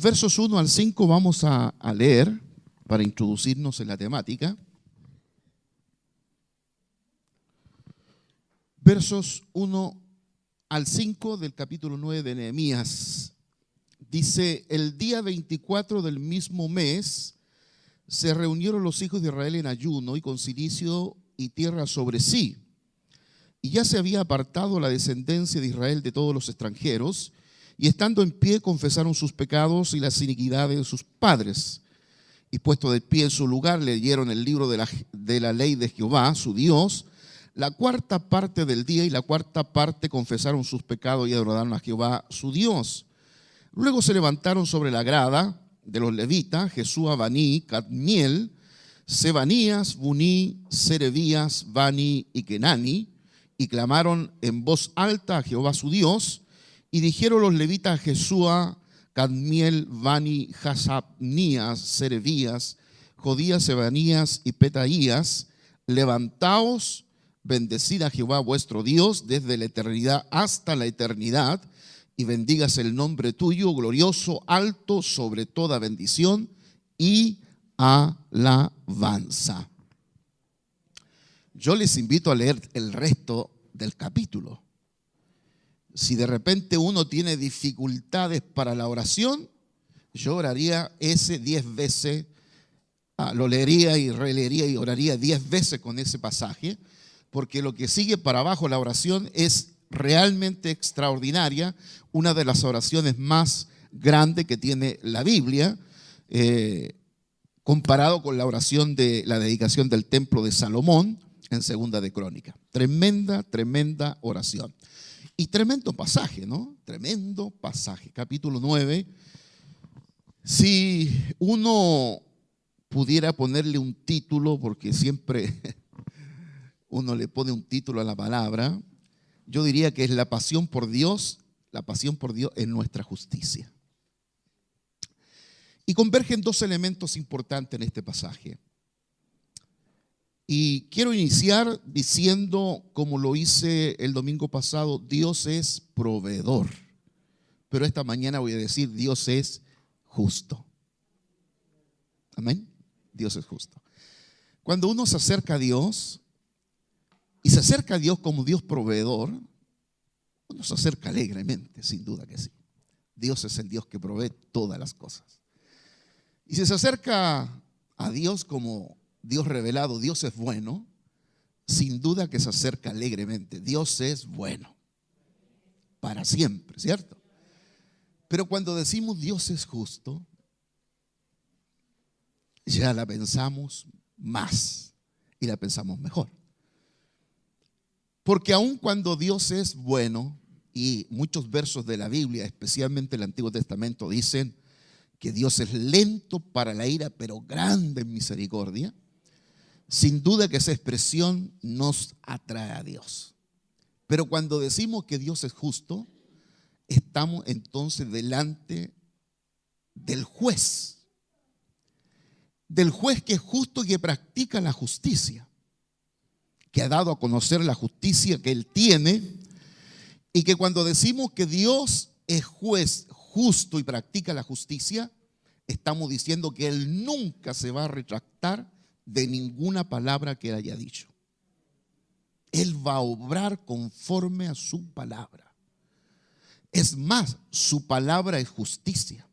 versos 1 al 5 vamos a leer para introducirnos en la temática. Versos 1 al 5 del capítulo 9 de Nehemías. Dice: el día 24 del mismo mes se reunieron los hijos de Israel en ayuno y con cilicio y tierra sobre sí. Y ya se había apartado la descendencia de Israel de todos los extranjeros, y estando en pie confesaron sus pecados y las iniquidades de sus padres. Y puesto de pie en su lugar, leyeron el libro de la ley de Jehová, su Dios. La cuarta parte del día y la cuarta parte confesaron sus pecados y adoraron a Jehová, su Dios. Luego se levantaron sobre la grada de los levitas, Jesúa, Baní, Cadmiel, Sebanías, Buní, Serebías, Bani y Kenani, y clamaron en voz alta a Jehová su Dios, y dijeron los levitas a Jesúa, Cadmiel, Bani, Hasabnías, Serebías, Jodías, Sebanías y Petaías: levantaos, bendecid a Jehová vuestro Dios desde la eternidad hasta la eternidad, y bendigas el nombre tuyo, glorioso, alto sobre toda bendición y alabanza. Yo les invito a leer el resto del capítulo. Si de repente uno tiene dificultades para la oración, yo oraría ese 10 veces, lo leería y releería y oraría 10 veces con ese pasaje, porque lo que sigue para abajo, la oración, es realmente extraordinaria, una de las oraciones más grandes que tiene la Biblia, comparado con la oración de la dedicación del templo de Salomón en Segunda de Crónicas. Tremenda, tremenda oración. Y tremendo pasaje, ¿no? Tremendo pasaje. Capítulo 9. Si uno pudiera ponerle un título, porque siempre uno le pone un título a la palabra, yo diría que es la pasión por Dios es nuestra justicia. Y convergen dos elementos importantes en este pasaje. Y quiero iniciar diciendo, como lo hice el domingo pasado, Dios es proveedor. Pero esta mañana voy a decir, Dios es justo. Amén. Dios es justo. Cuando uno se acerca a Dios, y se acerca a Dios como Dios proveedor, uno se acerca alegremente, sin duda que sí. Dios es el Dios que provee todas las cosas. Y si se acerca a Dios como Dios revelado, Dios es bueno, sin duda que se acerca alegremente. Dios es bueno para siempre, ¿cierto? Pero cuando decimos Dios es justo, ya la pensamos más y la pensamos mejor. Porque aun cuando Dios es bueno, y muchos versos de la Biblia, especialmente el Antiguo Testamento, dicen que Dios es lento para la ira, pero grande en misericordia, sin duda que esa expresión nos atrae a Dios. Pero cuando decimos que Dios es justo, estamos entonces delante del juez que es justo y que practica la justicia, que ha dado a conocer la justicia que Él tiene, y que cuando decimos que Dios es juez justo y practica la justicia, estamos diciendo que Él nunca se va a retractar de ninguna palabra que Él haya dicho. Él va a obrar conforme a su palabra. Es más, su palabra es justicia.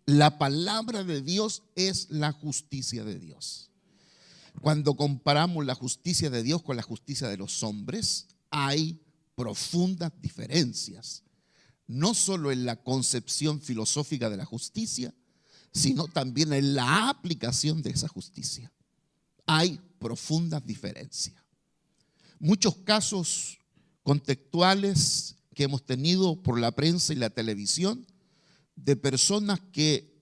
La palabra de Dios es la justicia de Dios. Cuando comparamos la justicia de Dios con la justicia de los hombres, hay profundas diferencias, no solo en la concepción filosófica de la justicia, sino también en la aplicación de esa justicia. Hay profundas diferencias. Muchos casos contextuales que hemos tenido por la prensa y la televisión de personas que,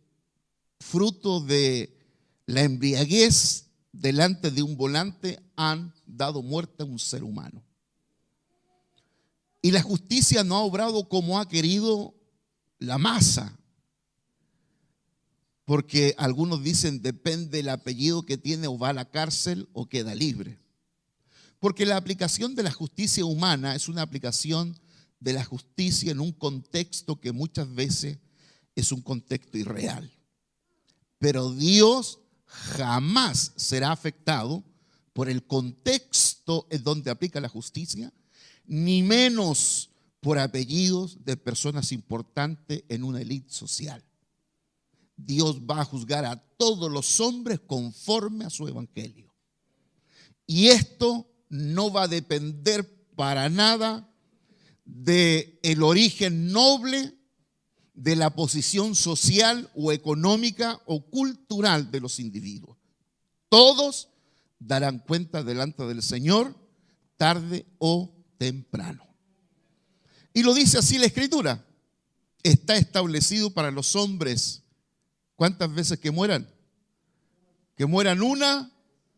fruto de la embriaguez delante de un volante, han dado muerte a un ser humano. Y la justicia no ha obrado como ha querido la masa, porque algunos dicen depende del apellido que tiene, o va a la cárcel o queda libre. Porque la aplicación de la justicia humana es una aplicación de la justicia en un contexto que muchas veces es un contexto irreal. Pero Dios jamás será afectado por el contexto en donde aplica la justicia, ni menos por apellidos de personas importantes en una élite social. Dios va a juzgar a todos los hombres conforme a su evangelio. Y esto no va a depender para nada del origen noble, de la posición social o económica o cultural de los individuos. Todos darán cuenta delante del Señor tarde o temprano. Y lo dice así la Escritura. Está establecido para los hombres, ¿cuántas veces que mueran? Que mueran una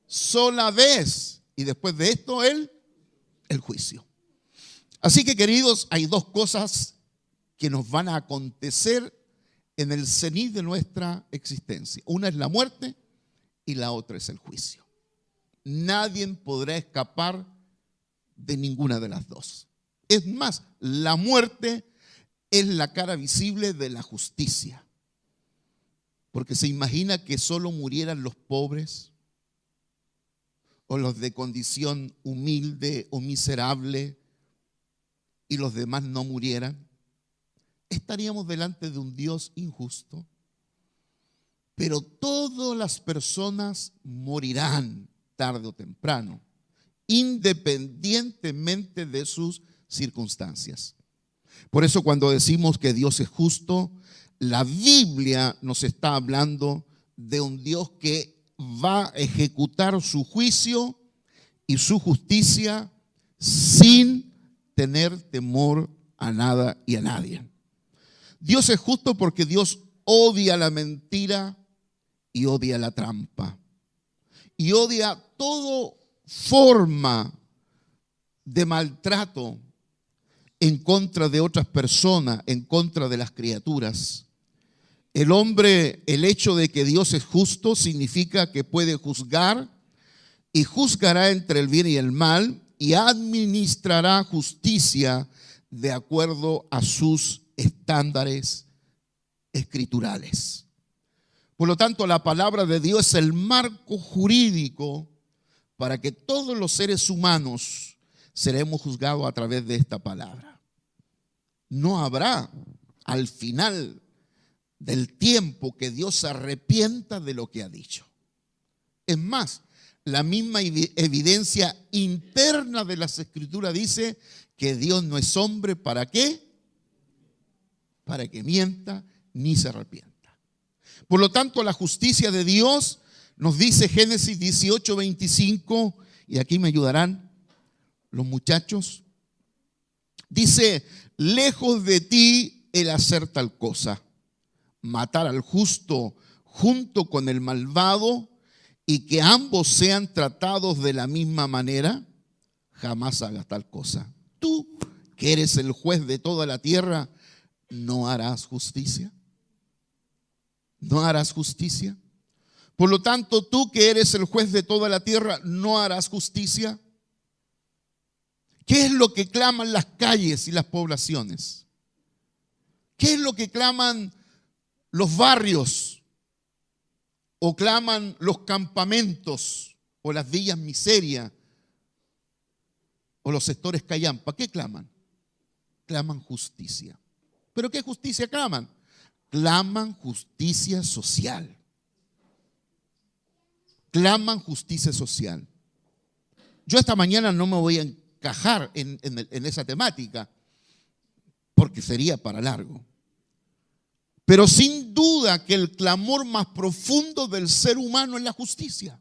sola vez. Y después de esto el juicio. Así que, queridos, hay dos cosas que nos van a acontecer en el cenit de nuestra existencia. Una es la muerte y la otra es el juicio. Nadie podrá escapar de ninguna de las dos. Es más, la muerte es la cara visible de la justicia. Porque se imagina que solo murieran los pobres o los de condición humilde o miserable y los demás no murieran. Estaríamos delante de un Dios injusto. Pero todas las personas morirán tarde o temprano, independientemente de sus circunstancias. Por eso cuando decimos que Dios es justo, la Biblia nos está hablando de un Dios que va a ejecutar su juicio y su justicia sin tener temor a nada y a nadie. Dios es justo porque Dios odia la mentira y odia la trampa. Y odia toda forma de maltrato en contra de otras personas, en contra de las criaturas. El hombre, el hecho de que Dios es justo significa que puede juzgar y juzgará entre el bien y el mal y administrará justicia de acuerdo a sus estándares escriturales. Por lo tanto, la palabra de Dios es el marco jurídico para que todos los seres humanos seremos juzgados a través de esta palabra. No habrá al final del tiempo que Dios se arrepienta de lo que ha dicho. Es más, la misma evidencia interna de las Escrituras dice que Dios no es hombre, ¿para qué? Para que mienta ni se arrepienta. Por lo tanto, la justicia de Dios nos dice Génesis 18:25, y aquí me ayudarán los muchachos. Dice: lejos de ti el hacer tal cosa, matar al justo junto con el malvado, y que ambos sean tratados de la misma manera, jamás hagas tal cosa. Tú, que eres el juez de toda la tierra, ¿no harás justicia? ¿No harás justicia? Por lo tanto, tú que eres el juez de toda la tierra, ¿no harás justicia? ¿Qué es lo que claman las calles y las poblaciones? ¿Qué es lo que claman los barrios? ¿O claman los campamentos? ¿O las villas miseria? ¿O los sectores callampa? ¿Qué claman? Claman justicia. ¿Pero qué justicia claman? Claman justicia social. Claman justicia social. Yo esta mañana no me voy a encajar en esa temática, porque sería para largo. Pero sin duda que el clamor más profundo del ser humano es la justicia.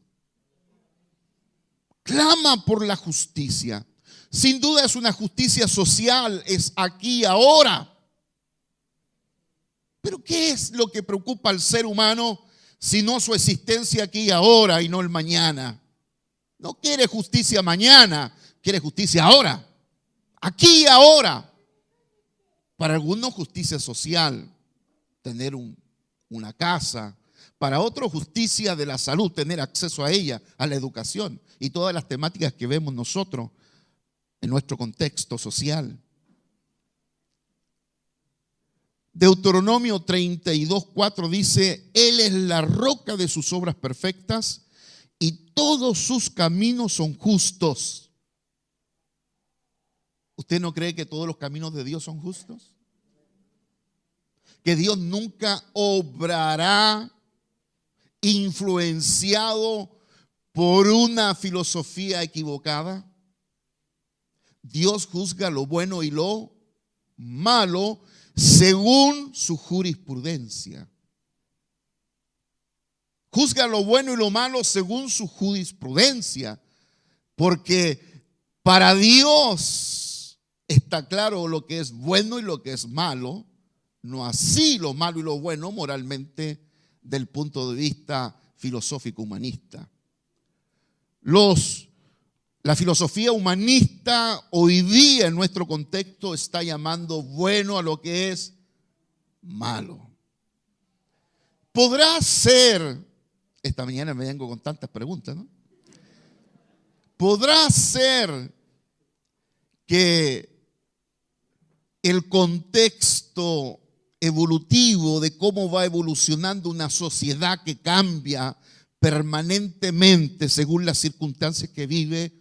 Clama por la justicia. Sin duda es una justicia social, es aquí y ahora. Pero ¿qué es lo que preocupa al ser humano sino su existencia aquí y ahora y no el mañana? No quiere justicia mañana, quiere justicia ahora, aquí y ahora. Para algunos justicia social, tener una casa. Para otros justicia de la salud, tener acceso a ella, a la educación y todas las temáticas que vemos nosotros en nuestro contexto social. Deuteronomio 32:4 dice: Él es la roca de sus obras perfectas y todos sus caminos son justos. ¿Usted no cree que todos los caminos de Dios son justos? Que Dios nunca obrará influenciado por una filosofía equivocada. Dios juzga lo bueno y lo malo según su jurisprudencia. Juzga lo bueno y lo malo según su jurisprudencia, porque para Dios está claro lo que es bueno y lo que es malo, no así lo malo y lo bueno moralmente del punto de vista filosófico humanista. La filosofía humanista hoy día en nuestro contexto está llamando bueno a lo que es malo. ¿Podrá ser, esta mañana me vengo con tantas preguntas, ¿no? ¿Podrá ser que el contexto evolutivo de cómo va evolucionando una sociedad que cambia permanentemente según las circunstancias que vive,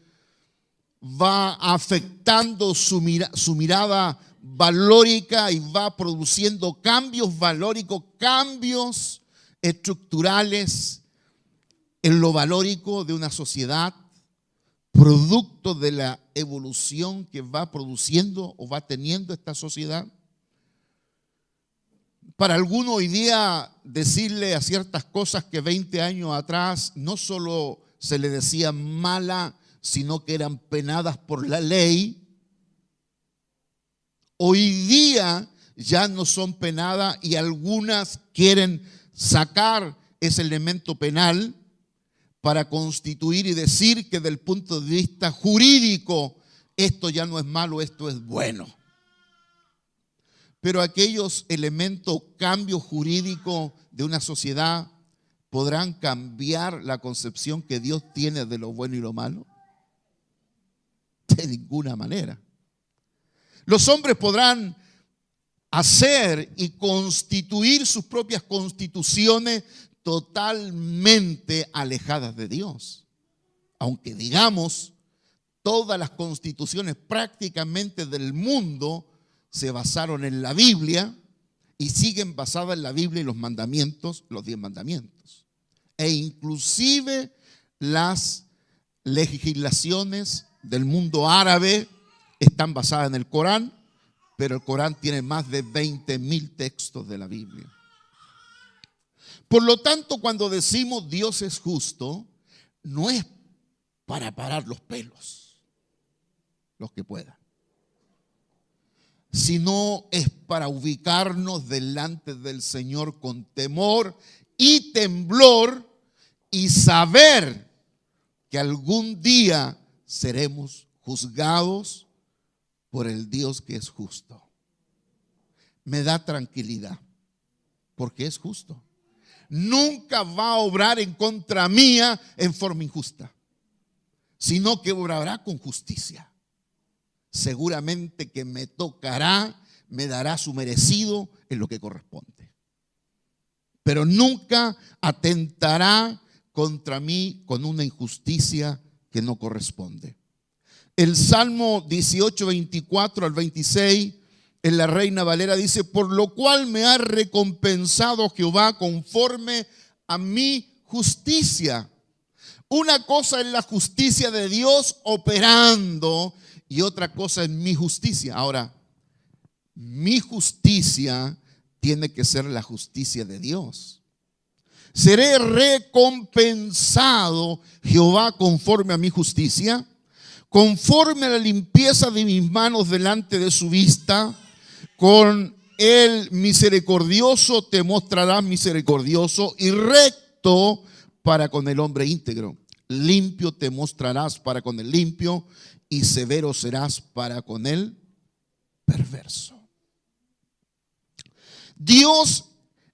va afectando su mirada valórica y va produciendo cambios valóricos, cambios estructurales en lo valórico de una sociedad, producto de la evolución que va produciendo o va teniendo esta sociedad? Para algunos hoy día decirle a ciertas cosas que 20 años atrás no solo se le decía mala, sino que eran penadas por la ley, hoy día ya no son penadas y algunas quieren sacar ese elemento penal para constituir y decir que del punto de vista jurídico esto ya no es malo, esto es bueno. Pero aquellos elementos, cambios jurídicos de una sociedad, ¿podrán cambiar la concepción que Dios tiene de lo bueno y lo malo? De ninguna manera. Los hombres podrán hacer y constituir sus propias constituciones totalmente alejadas de Dios. Aunque digamos, todas las constituciones prácticamente del mundo se basaron en la Biblia y siguen basadas en la Biblia y los mandamientos, los 10 mandamientos. E inclusive las legislaciones del mundo árabe están basadas en el Corán, pero el Corán tiene más de 20.000 textos de la Biblia. Por lo tanto, cuando decimos Dios es justo, no es para parar los pelos, los que puedan, sino es para ubicarnos delante del Señor con temor y temblor y saber que algún día seremos juzgados por el Dios que es justo. Me da tranquilidad porque es justo. Nunca va a obrar en contra mía en forma injusta, sino que obrará con justicia. Seguramente que me tocará, me dará su merecido en lo que corresponde. Pero nunca atentará contra mí con una injusticia que no corresponde. El Salmo 18, 24 al 26, en la Reina Valera dice: por lo cual me ha recompensado Jehová conforme a mi justicia. Una cosa es la justicia de Dios operando y otra cosa es mi justicia. Ahora, mi justicia tiene que ser la justicia de Dios. Seré recompensado Jehová conforme a mi justicia, conforme a la limpieza de mis manos delante de su vista. Con el misericordioso te mostrarás misericordioso y recto para con el hombre íntegro. Limpio te mostrarás para con el limpio y severo serás para con el perverso. Dios,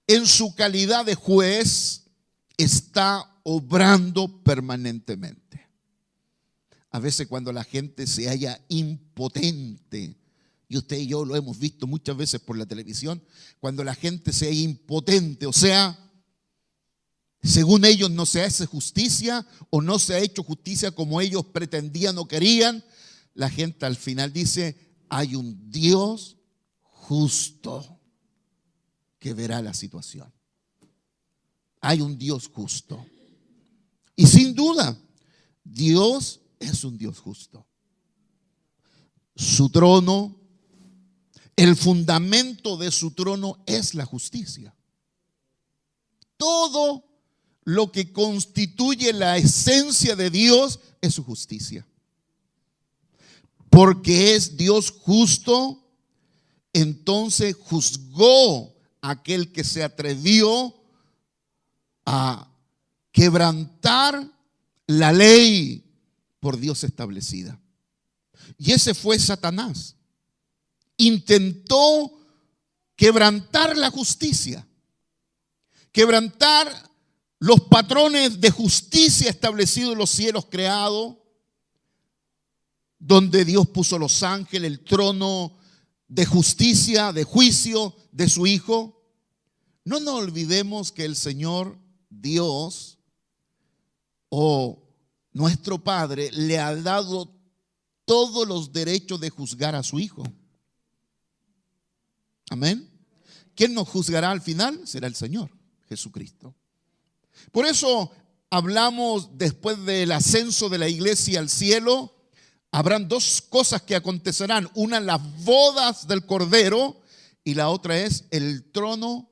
en su calidad de juez, está obrando permanentemente. A veces cuando la gente se halla impotente y usted y yo lo hemos visto muchas veces por la televisión, cuando la gente se es impotente, o sea, según ellos no se hace justicia o no se ha hecho justicia como ellos pretendían o querían, la gente al final dice, hay un Dios justo que verá la situación. Hay un Dios justo. Y sin duda, Dios es un Dios justo. Su trono, el fundamento de su trono es la justicia. Todo lo que constituye la esencia de Dios es su justicia. Porque es Dios justo, entonces juzgó a aquel que se atrevió a quebrantar la ley por Dios establecida. Y ese fue Satanás. Intentó quebrantar la justicia, quebrantar los patrones de justicia establecidos en los cielos creados, donde Dios puso los ángeles, el trono de justicia, de juicio de su Hijo. No nos olvidemos que el Señor Dios o nuestro Padre le ha dado todos los derechos de juzgar a su Hijo. Amén. ¿Quién nos juzgará al final? Será el Señor Jesucristo. Por eso hablamos después del ascenso de la iglesia al cielo. Habrán dos cosas que acontecerán. Una, las bodas del Cordero, y la otra es el trono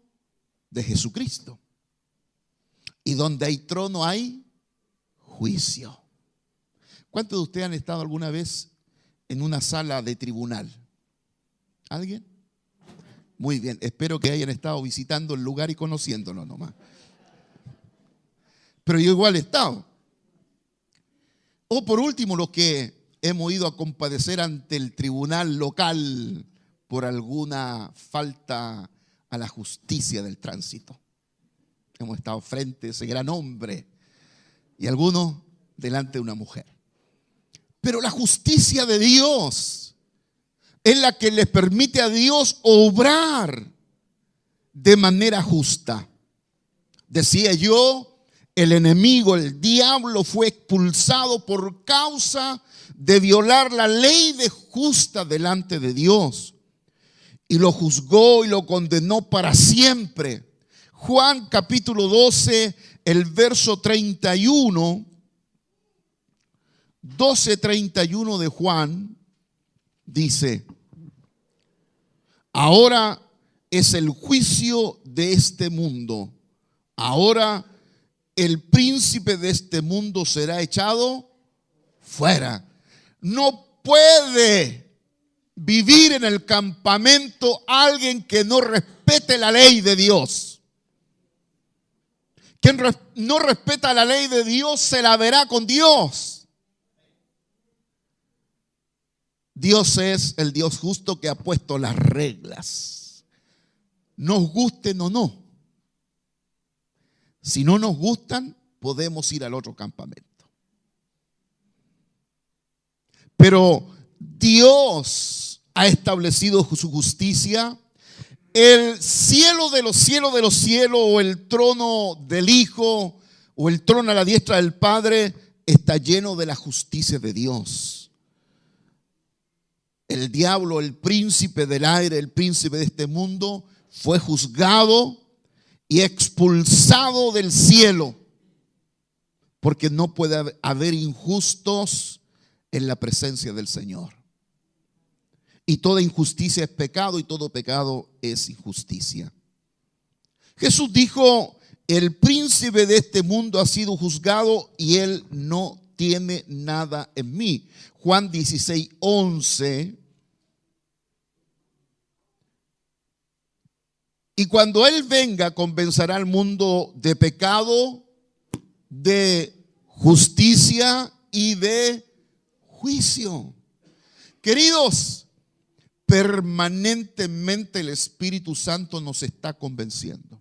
de Jesucristo. Y donde hay trono hay juicio. ¿Cuántos de ustedes han estado alguna vez en una sala de tribunal? ¿Alguien? Muy bien, espero que hayan estado visitando el lugar y conociéndolo nomás. Pero yo igual he estado. O por último, los que hemos ido a compadecer ante el tribunal local por alguna falta a la justicia del tránsito. Hemos estado frente a ese gran hombre y algunos delante de una mujer. Pero la justicia de Dios es la que les permite a Dios obrar de manera justa. Decía yo, el enemigo, el diablo, fue expulsado por causa de violar la ley de justa delante de Dios. Y lo juzgó y lo condenó para siempre. Juan capítulo 12, el verso 31, 12:31 de Juan, dice: ahora es el juicio de este mundo. Ahora el príncipe de este mundo será echado fuera. No puede vivir en el campamento alguien que no respete la ley de Dios. Quien no respeta la ley de Dios se la verá con Dios. Dios es el Dios justo que ha puesto las reglas. Nos gusten o no. Si no nos gustan, podemos ir al otro campamento. Pero Dios ha establecido su justicia. El cielo de los cielos de los cielos, o el trono del Hijo, o el trono a la diestra del Padre, está lleno de la justicia de Dios. El diablo, el príncipe del aire, el príncipe de este mundo, fue juzgado y expulsado del cielo, porque no puede haber injustos en la presencia del Señor. Y toda injusticia es pecado y todo pecado es injusticia. Jesús dijo: el príncipe de este mundo ha sido juzgado y él no tiene nada en mí. Juan 16:11. Y cuando él venga, convencerá al mundo de pecado, de justicia y de juicio. Queridos, permanentemente el Espíritu Santo nos está convenciendo.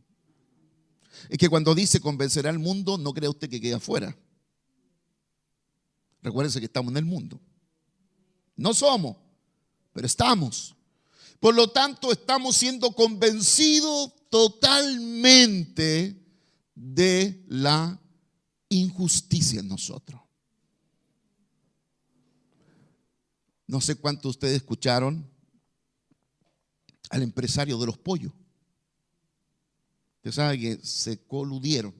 Es que cuando dice convencerá al mundo, no crea usted que queda afuera. Recuérdense que estamos en el mundo. No somos, pero estamos. Por lo tanto, estamos siendo convencidos totalmente de la injusticia en nosotros. No sé cuántos de ustedes escucharon al empresario de los pollos. Usted sabe que se coludieron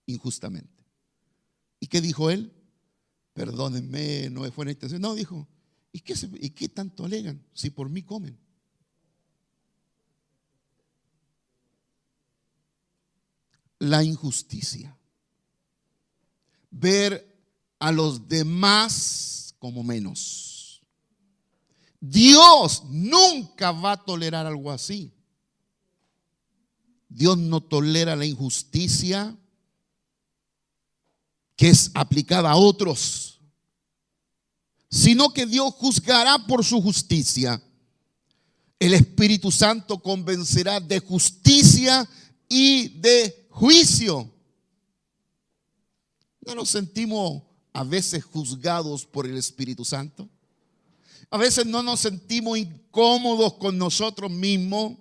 injustamente. ¿Y qué dijo él? Perdónenme, no fue una intención. No, dijo, ¿y qué tanto alegan si por mí comen? La injusticia. Ver a los demás como menos. Dios nunca va a tolerar algo así. Dios no tolera la injusticia que es aplicada a otros, sino que Dios juzgará por su justicia. El Espíritu Santo convencerá de justicia y de juicio. ¿No nos sentimos a veces juzgados por el Espíritu Santo? A veces no nos sentimos incómodos con nosotros mismos.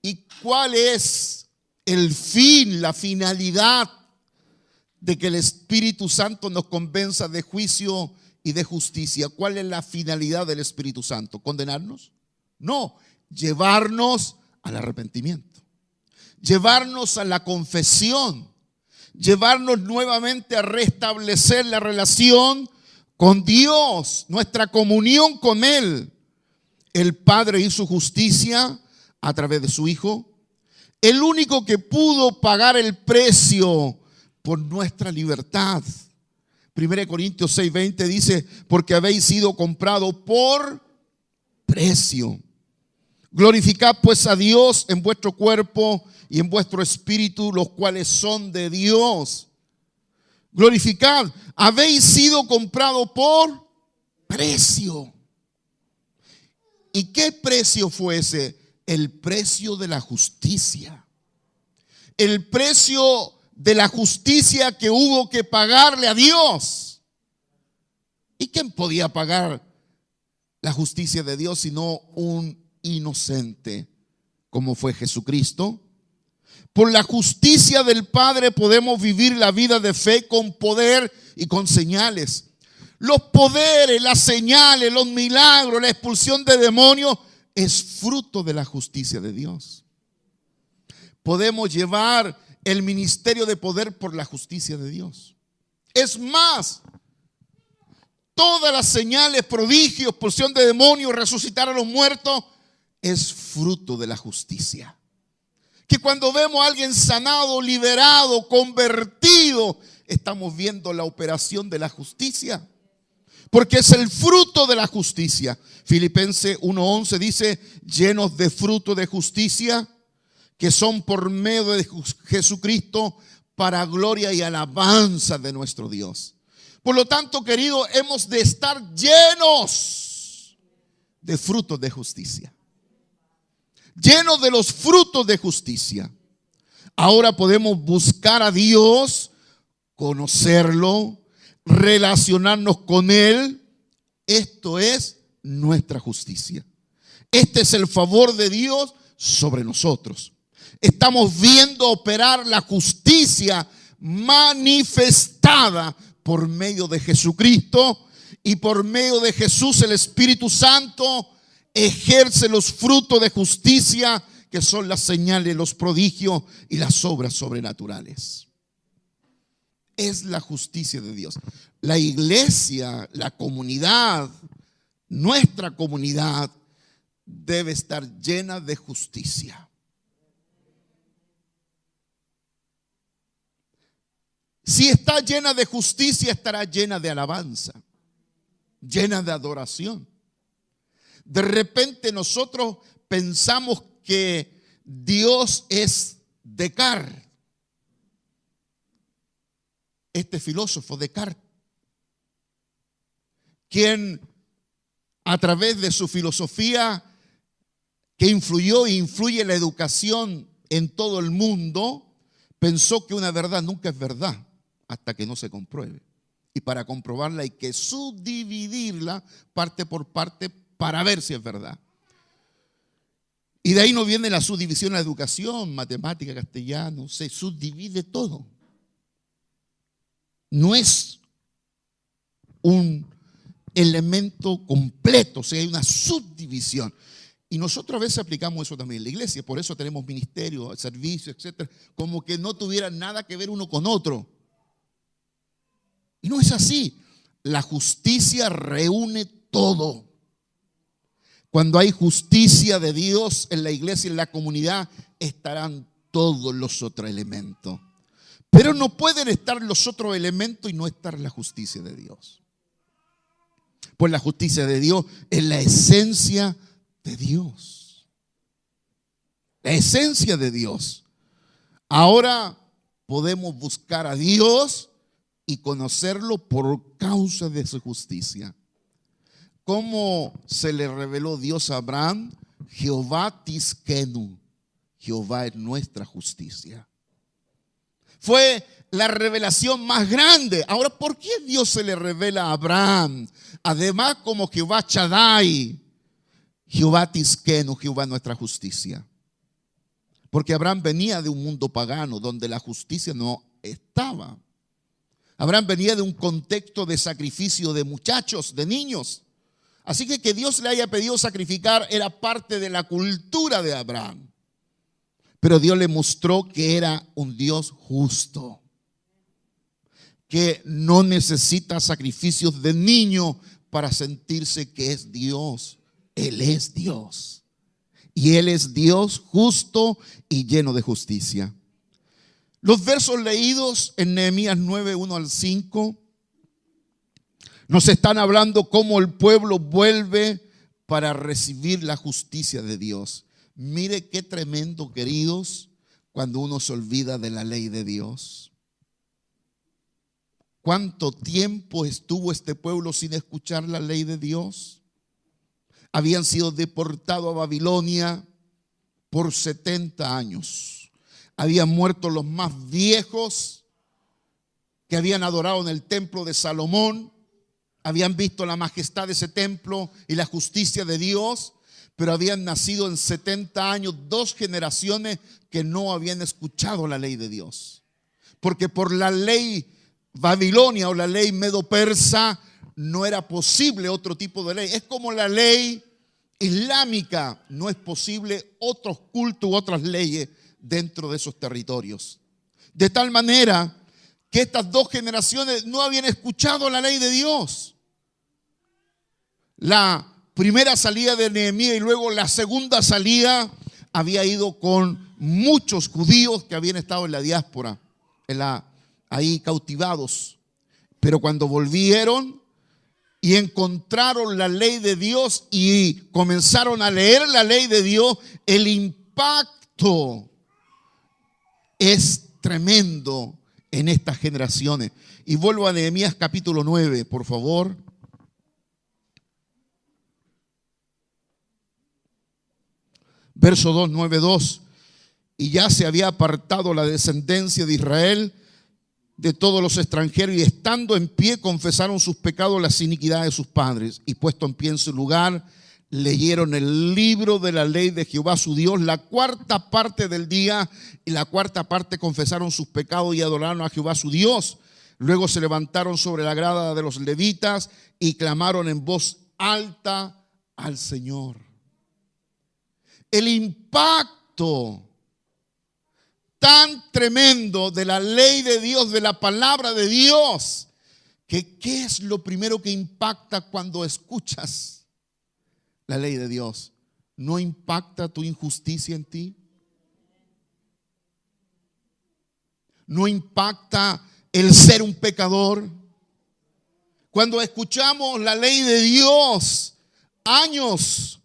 ¿Y cuál es el fin, la finalidad de que el Espíritu Santo nos convenza de juicio y de justicia? ¿Cuál es la finalidad del Espíritu Santo? ¿Condenarnos? No, llevarnos al arrepentimiento, llevarnos a la confesión, llevarnos nuevamente a restablecer la relación con Dios, nuestra comunión con Él. El Padre hizo justicia a través de su Hijo, el único que pudo pagar el precio por nuestra libertad. 1 Corintios 6:20 dice, porque habéis sido comprado por precio. Glorificad pues a Dios en vuestro cuerpo y en vuestro espíritu, los cuales son de Dios. Glorificad, habéis sido comprado por precio. ¿Y qué precio fue ese? El precio de la justicia. El precio de la justicia que hubo que pagarle a Dios. ¿Y quién podía pagar la justicia de Dios sino un inocente como fue Jesucristo? Por la justicia del Padre podemos vivir la vida de fe con poder y con señales. Los poderes, las señales, los milagros, la expulsión de demonios es fruto de la justicia de Dios. Podemos llevar el ministerio de poder por la justicia de Dios. Es más, todas las señales, prodigios, expulsión de demonios, resucitar a los muertos, es fruto de la justicia. Que cuando vemos a alguien sanado, liberado, convertido, estamos viendo la operación de la justicia. Porque es el fruto de la justicia. Filipenses 1:11 dice, llenos de fruto de justicia, que son por medio de Jesucristo para gloria y alabanza de nuestro Dios. Por lo tanto, queridos, hemos de estar llenos de frutos de justicia. Llenos de los frutos de justicia. Ahora podemos buscar a Dios, conocerlo, relacionarnos con Él. Esto es nuestra justicia. Este es el favor de Dios sobre nosotros. Estamos viendo operar la justicia manifestada por medio de Jesucristo, y por medio de Jesús el Espíritu Santo ejerce los frutos de justicia, que son las señales, los prodigios y las obras sobrenaturales. Es la justicia de Dios. La iglesia, la comunidad, nuestra comunidad debe estar llena de justicia. Si está llena de justicia, estará llena de alabanza, llena de adoración. De repente nosotros pensamos que Dios es Descartes. Este filósofo Descartes, quien a través de su filosofía, que influyó e influye en la educación en todo el mundo, pensó que una verdad nunca es verdad hasta que no se compruebe. Y para comprobarla hay que subdividirla parte por parte para ver si es verdad. Y de ahí nos viene la subdivisión de la educación, matemática, castellano, se subdivide todo. No es un elemento completo, o sea, hay una subdivisión. Y nosotros a veces aplicamos eso también en la iglesia, por eso tenemos ministerio, servicio, etcétera, como que no tuvieran nada que ver uno con otro. Y no es así. La justicia reúne todo. Cuando hay justicia de Dios en la iglesia, en la comunidad, estarán todos los otros elementos. Pero no pueden estar los otros elementos y no estar la justicia de Dios. Pues la justicia de Dios es la esencia de Dios. La esencia de Dios. Ahora podemos buscar a Dios y conocerlo por causa de su justicia. ¿Cómo se le reveló Dios a Abraham? Jehová Tiskenu. Jehová es nuestra justicia. Fue la revelación más grande. Ahora, ¿por qué Dios se le revela a Abraham? Además, como Jehová Shaddai, Jehová Tiskenu, Jehová nuestra justicia. Porque Abraham venía de un mundo pagano donde la justicia no estaba. Abraham venía de un contexto de sacrificio de muchachos, de niños. Así que Dios le haya pedido sacrificar era parte de la cultura de Abraham. Pero Dios le mostró que era un Dios justo, que no necesita sacrificios de niño para sentirse que es Dios. Él es Dios. Y Él es Dios justo y lleno de justicia. Los versos leídos en Nehemías 9, 1 al 5 nos están hablando cómo el pueblo vuelve para recibir la justicia de Dios. Mire qué tremendo, queridos, cuando uno se olvida de la ley de Dios. ¿Cuánto tiempo estuvo este pueblo sin escuchar la ley de Dios? Habían sido deportados a Babilonia por 70 años. Habían muerto los más viejos que habían adorado en el templo de Salomón. Habían visto la majestad de ese templo y la justicia de Dios, pero habían nacido en 70 años 2 generaciones que no habían escuchado la ley de Dios. Porque por la ley Babilonia o la ley medo-persa no era posible otro tipo de ley. Es como la ley islámica, no es posible otros cultos u otras leyes dentro de esos territorios. De tal manera que estas 2 generaciones no habían escuchado la ley de Dios. La primera salida de Nehemías y luego la segunda salida había ido con muchos judíos que habían estado en la diáspora, ahí cautivados. Pero cuando volvieron y encontraron la ley de Dios y comenzaron a leer la ley de Dios, el impacto es tremendo en estas generaciones. Y vuelvo a Nehemías capítulo 9, por favor. Verso 2, 9, 2. Y ya se había apartado la descendencia de Israel de todos los extranjeros, y estando en pie confesaron sus pecados, las iniquidades de sus padres, y puesto en pie en su lugar, leyeron el libro de la ley de Jehová su Dios la 4ª parte del día, y la 4ª parte confesaron sus pecados y adoraron a Jehová su Dios. Luego se levantaron sobre la grada de los levitas y clamaron en voz alta al Señor. El impacto tan tremendo de la ley de Dios, de la palabra de Dios, que ¿qué es lo primero que impacta cuando escuchas la ley de Dios? ¿No impacta tu injusticia en ti? ¿No impacta el ser un pecador? Cuando escuchamos la ley de Dios, años.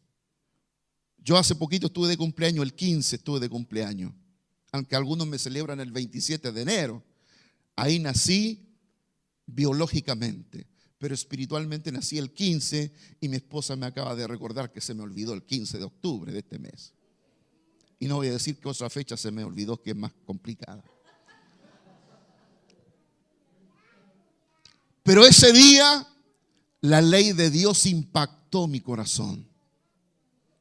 Yo hace poquito estuve de cumpleaños, el 15 estuve de cumpleaños, aunque algunos me celebran el 27 de enero. Ahí nací biológicamente, pero espiritualmente nací el 15 y mi esposa me acaba de recordar que se me olvidó el 15 de octubre de este mes. Y no voy a decir que otra fecha se me olvidó que es más complicada. Pero ese día la ley de Dios impactó impactó mi corazón.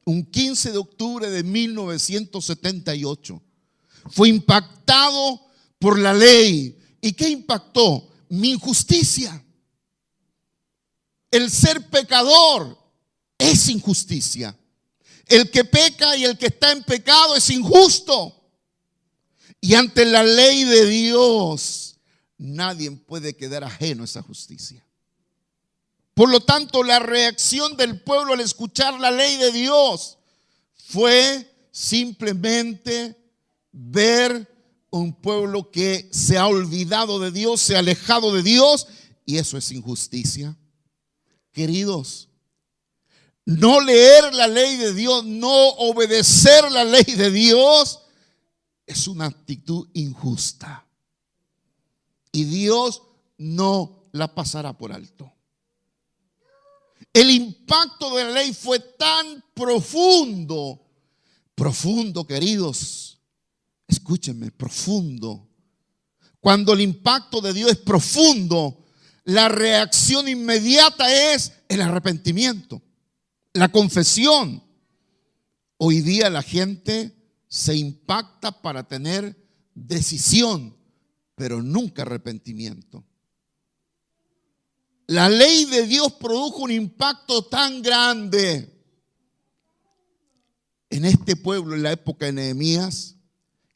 Un 15 de octubre de 1978 fue impactado por la ley. ¿Y qué impactó? Mi injusticia. El ser pecador es injusticia. El que peca y el que está en pecado es injusto. Y ante la ley de Dios, nadie puede quedar ajeno a esa justicia. Por lo tanto, la reacción del pueblo al escuchar la ley de Dios fue simplemente ver un pueblo que se ha olvidado de Dios, se ha alejado de Dios, y eso es injusticia. Queridos, no leer la ley de Dios, no obedecer la ley de Dios, es una actitud injusta. Y Dios no la pasará por alto. El impacto de la ley fue tan profundo, queridos. Escúchenme, profundo. Cuando el impacto de Dios es profundo, la reacción inmediata es el arrepentimiento, la confesión. Hoy día la gente se impacta para tener decisión, pero nunca arrepentimiento. La ley de Dios produjo un impacto tan grande en este pueblo en la época de Nehemías,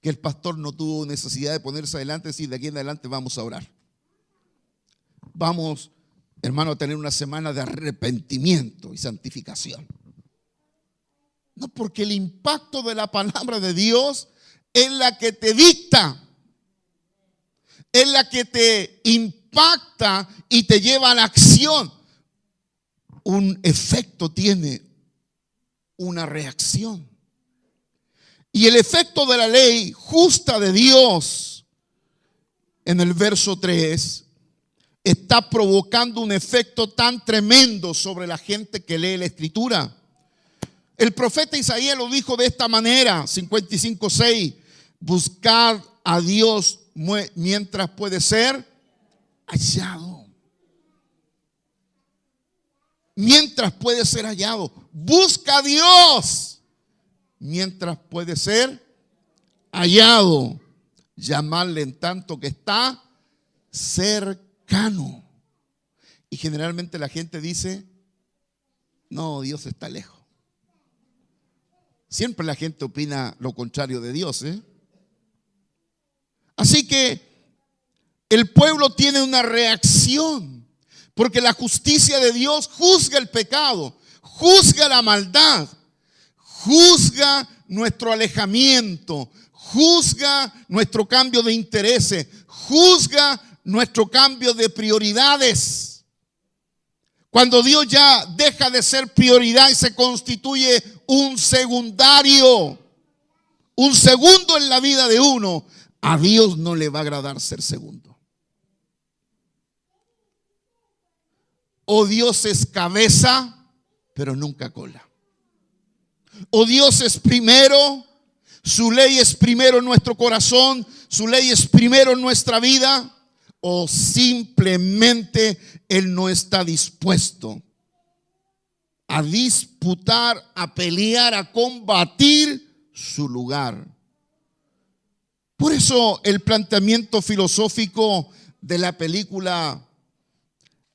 que el pastor no tuvo necesidad de ponerse adelante y decir: de aquí en adelante vamos a orar. Vamos, hermano, a tener una semana de arrepentimiento y santificación. No, porque el impacto de la palabra de Dios es la que te dicta, es la que te impacta y te lleva a la acción. Un efecto tiene una reacción. Y el efecto de la ley justa de Dios, en el verso 3, está provocando un efecto tan tremendo sobre la gente que lee la Escritura. El profeta Isaías lo dijo de esta manera, 55:6: buscad a Dios mientras puede ser hallado. Mientras puede ser hallado. Busca a Dios mientras puede ser hallado. Llamarle en tanto que está cercano. Y generalmente la gente dice: no, Dios está lejos. Siempre la gente opina lo contrario de Dios, ¿eh? Así que el pueblo tiene una reacción, porque la justicia de Dios juzga el pecado, juzga la maldad, juzga nuestro alejamiento, juzga nuestro cambio de intereses, juzga nuestro cambio de prioridades. Cuando Dios ya deja de ser prioridad y se constituye un secundario, un segundo en la vida de uno, a Dios no le va a agradar ser segundo. O Dios es cabeza, pero nunca cola. O Dios es primero, su ley es primero en nuestro corazón, su ley es primero en nuestra vida, o simplemente Él no está dispuesto a disputar, a pelear, a combatir su lugar. Por eso el planteamiento filosófico de la película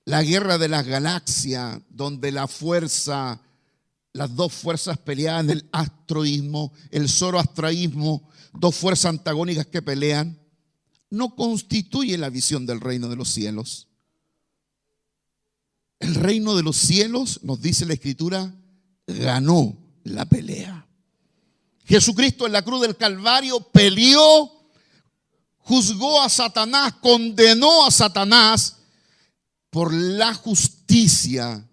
La Guerra de las Galaxias, donde la fuerza, las dos fuerzas peleaban, el astroísmo, el zoroastraísmo, dos fuerzas antagónicas que pelean, no constituye la visión del reino de los cielos. El reino de los cielos, nos dice la Escritura, ganó la pelea. Jesucristo en la cruz del Calvario peleó, juzgó a Satanás, condenó a Satanás por la justicia.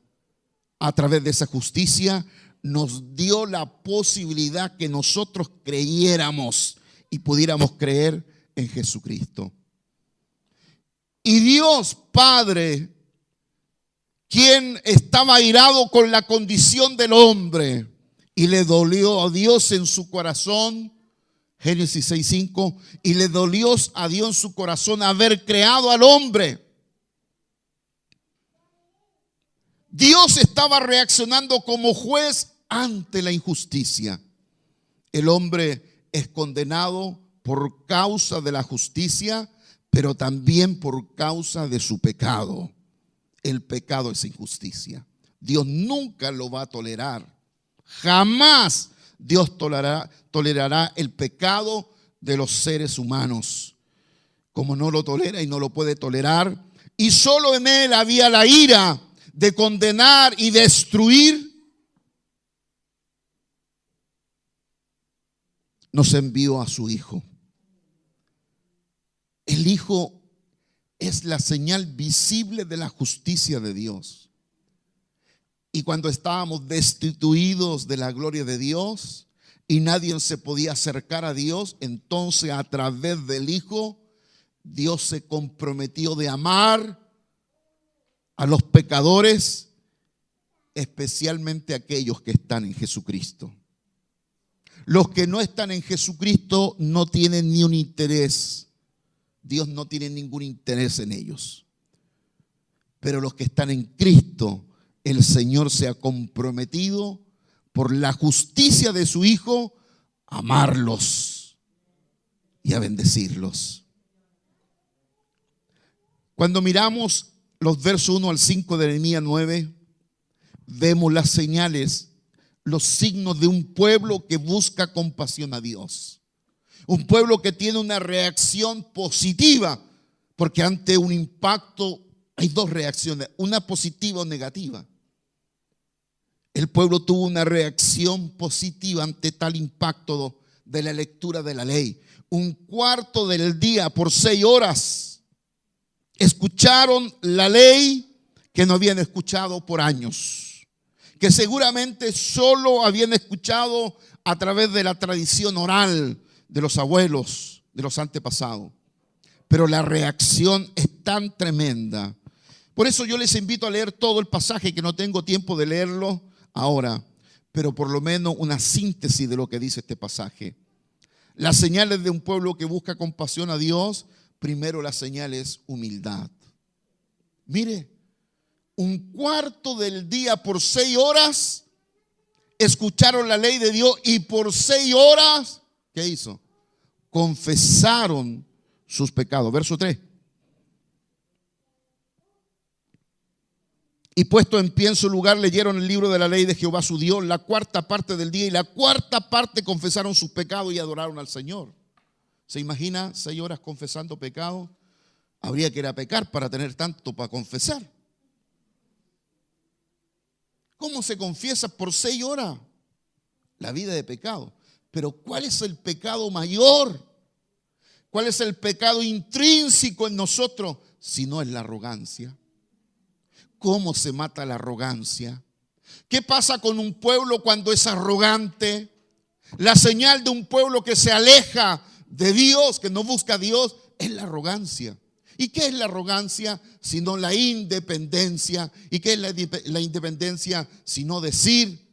A través de esa justicia nos dio la posibilidad que nosotros creyéramos y pudiéramos creer en Jesucristo. Y Dios Padre, quien estaba airado con la condición del hombre y le dolió a Dios en su corazón, Génesis 6:5, y le dolió a Dios en su corazón haber creado al hombre. Dios estaba reaccionando como juez ante la injusticia. El hombre es condenado por causa de la justicia, pero también por causa de su pecado. El pecado es injusticia. Dios nunca lo va a tolerar. Jamás Dios tolerará el pecado de los seres humanos. Como no lo tolera y no lo puede tolerar. Y solo en Él había la ira de condenar y destruir. Nos envió a su Hijo. El Hijo es la señal visible de la justicia de Dios. Y cuando estábamos destituidos de la gloria de Dios y nadie se podía acercar a Dios, entonces a través del Hijo, Dios se comprometió de amar a los pecadores, especialmente aquellos que están en Jesucristo. Los que no están en Jesucristo no tienen ni un interés. Dios no tiene ningún interés en ellos. Pero los que están en Cristo, el Señor se ha comprometido por la justicia de su Hijo a amarlos y a bendecirlos. Cuando miramos los versos 1 al 5 de Nehemías 9, vemos las señales, los signos de un pueblo que busca compasión a Dios. Un pueblo que tiene una reacción positiva, porque ante un impacto hay dos reacciones, una positiva o negativa. El pueblo tuvo una reacción positiva ante tal impacto de la lectura de la ley. Un cuarto del día por 6 horas escucharon la ley que no habían escuchado por años, que seguramente solo habían escuchado a través de la tradición oral de los abuelos, de los antepasados. Pero la reacción es tan tremenda. Por eso yo les invito a leer todo el pasaje, que no tengo tiempo de leerlo ahora, pero por lo menos una síntesis de lo que dice este pasaje. Las señales de un pueblo que busca compasión a Dios, primero la señal es humildad. Mire, un cuarto del día por 6 horas escucharon la ley de Dios y por 6 horas, ¿qué hizo? Confesaron sus pecados. Verso 3. Y puesto en pie en su lugar, leyeron el libro de la ley de Jehová su Dios, la cuarta parte del día, y la cuarta parte confesaron sus pecados y adoraron al Señor. ¿Se imagina 6 horas confesando pecado? Habría que ir a pecar para tener tanto para confesar. ¿Cómo se confiesa por 6 horas? La vida de pecado. Pero ¿cuál es el pecado mayor? ¿Cuál es el pecado intrínseco en nosotros? Si no es la arrogancia. ¿Cómo se mata la arrogancia? ¿Qué pasa con un pueblo cuando es arrogante? La señal de un pueblo que se aleja de Dios, que no busca a Dios, es la arrogancia. ¿Y qué es la arrogancia? Sino la independencia. ¿Y qué es la independencia? Sino decir,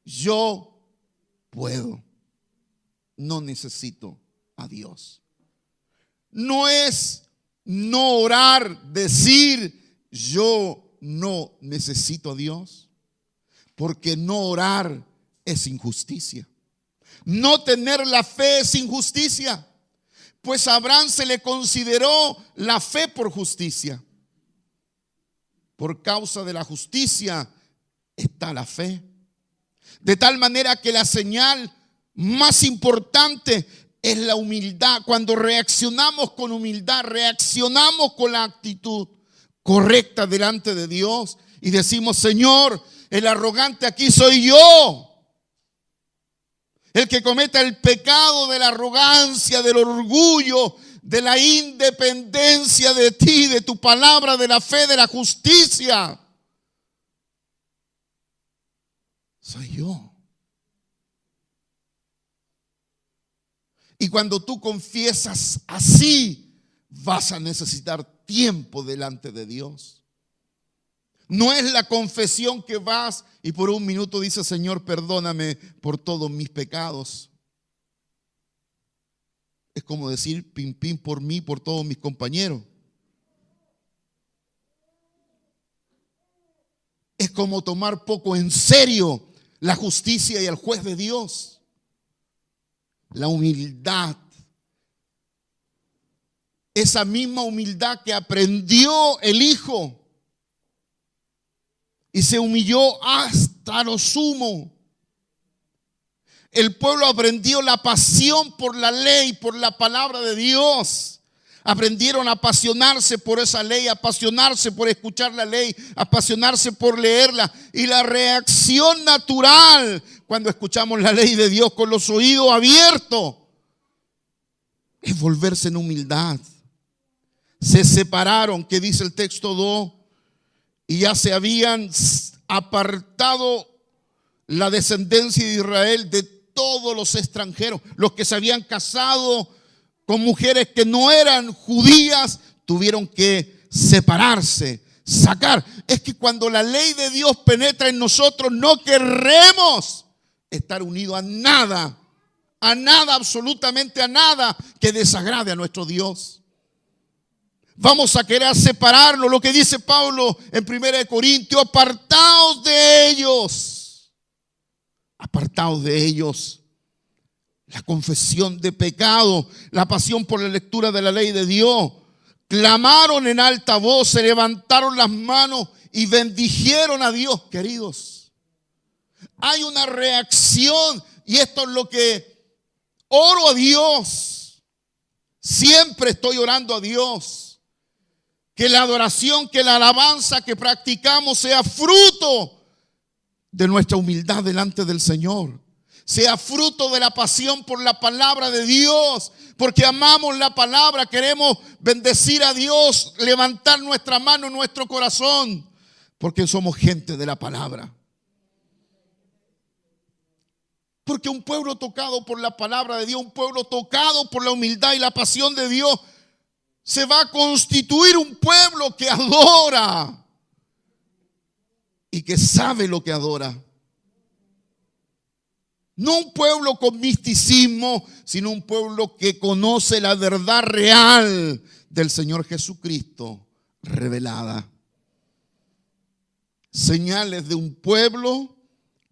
yo puedo. No necesito a Dios. No es no orar, decir, yo no necesito a Dios. Porque no orar es injusticia. No tener la fe es injusticia. Pues a Abraham se le consideró la fe por justicia. Por causa de la justicia está la fe. De tal manera que la señal más importante es la humildad. Cuando reaccionamos con humildad, reaccionamos con la actitud correcta delante de Dios y decimos, Señor, el arrogante aquí soy yo. El que cometa el pecado de la arrogancia, del orgullo, de la independencia de ti, de tu palabra, de la fe, de la justicia, soy yo. Y cuando tú confiesas así, vas a necesitar tiempo delante de Dios. No es la confesión que vas y por un minuto dices, Señor, perdóname por todos mis pecados. Es como decir, pim, pim, por mí, por todos mis compañeros. Es es como tomar poco en serio la justicia y el juez de Dios. La humildad. Esa misma humildad que aprendió el Hijo y se humilló hasta lo sumo. El pueblo aprendió la pasión por la ley, por la palabra de Dios. Aprendieron a apasionarse por esa ley, a apasionarse por escuchar la ley, a apasionarse por leerla. Y la reacción natural cuando escuchamos la ley de Dios con los oídos abiertos es volverse en humildad. Se separaron, que dice el texto 2, y ya se habían apartado la descendencia de Israel de todos los extranjeros. Los que se habían casado con mujeres que no eran judías tuvieron que separarse, sacar. Es que cuando la ley de Dios penetra en nosotros, no queremos estar unidos a nada, absolutamente a nada que desagrade a nuestro Dios. Vamos a querer separarlo, lo que dice Pablo en 1 Corintios, apartaos de ellos. Apartaos de ellos. La confesión de pecado, la pasión por la lectura de la ley de Dios. Clamaron en alta voz, se levantaron las manos y bendijeron a Dios, queridos. Hay una reacción y esto es lo que oro a Dios. Siempre estoy orando a Dios. Que la adoración, que la alabanza que practicamos sea fruto de nuestra humildad delante del Señor. Sea fruto de la pasión por la palabra de Dios, porque amamos la palabra, queremos bendecir a Dios, levantar nuestra mano, nuestro corazón, porque somos gente de la palabra. Porque un pueblo tocado por la palabra de Dios, un pueblo tocado por la humildad y la pasión de Dios, se va a constituir un pueblo que adora y que sabe lo que adora. No un pueblo con misticismo, sino un pueblo que conoce la verdad real del Señor Jesucristo revelada. Señales de un pueblo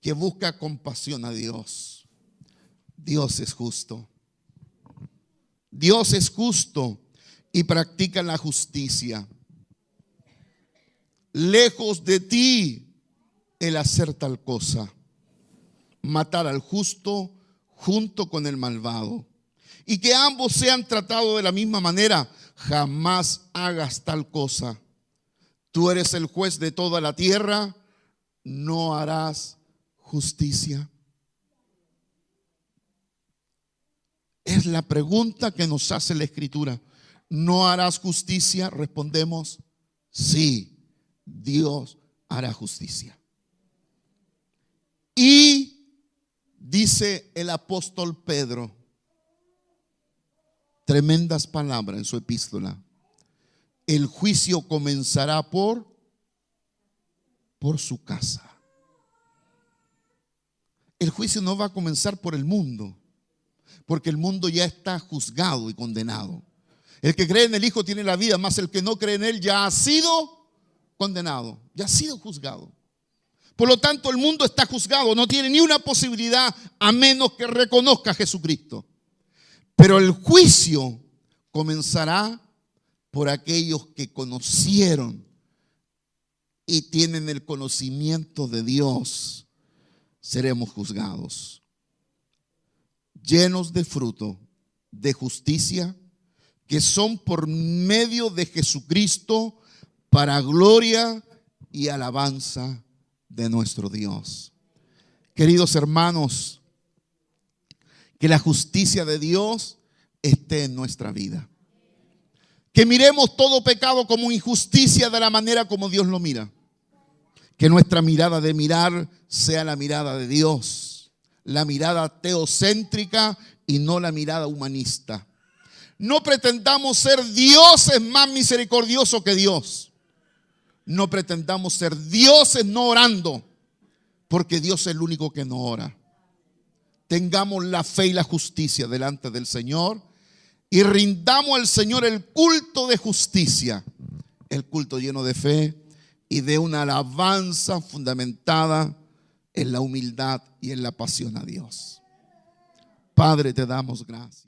que busca compasión a Dios. Dios es justo. Dios es justo y practica la justicia. Lejos de ti el hacer tal cosa. Matar al justo junto con el malvado. Y que ambos sean tratados de la misma manera. Jamás hagas tal cosa. Tú eres el juez de toda la tierra. No harás justicia. Es la pregunta que nos hace la Escritura. ¿No harás justicia? Respondemos, sí, Dios hará justicia. Y dice el apóstol Pedro, tremendas palabras en su epístola. El juicio comenzará por su casa. El juicio no va a comenzar por el mundo, porque el mundo ya está juzgado y condenado. El que cree en el Hijo tiene la vida, mas el que no cree en Él ya ha sido condenado, ya ha sido juzgado. Por lo tanto, el mundo está juzgado, no tiene ni una posibilidad a menos que reconozca a Jesucristo. Pero el juicio comenzará por aquellos que conocieron y tienen el conocimiento de Dios. Seremos juzgados, llenos de fruto, de justicia, que son por medio de Jesucristo para gloria y alabanza de nuestro Dios. Queridos hermanos, que la justicia de Dios esté en nuestra vida. Que miremos todo pecado como injusticia de la manera como Dios lo mira. Que nuestra mirada de mirar sea la mirada de Dios, la mirada teocéntrica y no la mirada humanista. No pretendamos ser dioses más misericordiosos que Dios. No pretendamos ser dioses no orando, porque Dios es el único que no ora. Tengamos la fe y la justicia delante del Señor y rindamos al Señor el culto de justicia, el culto lleno de fe y de una alabanza fundamentada en la humildad y en la pasión a Dios. Padre, te damos gracias.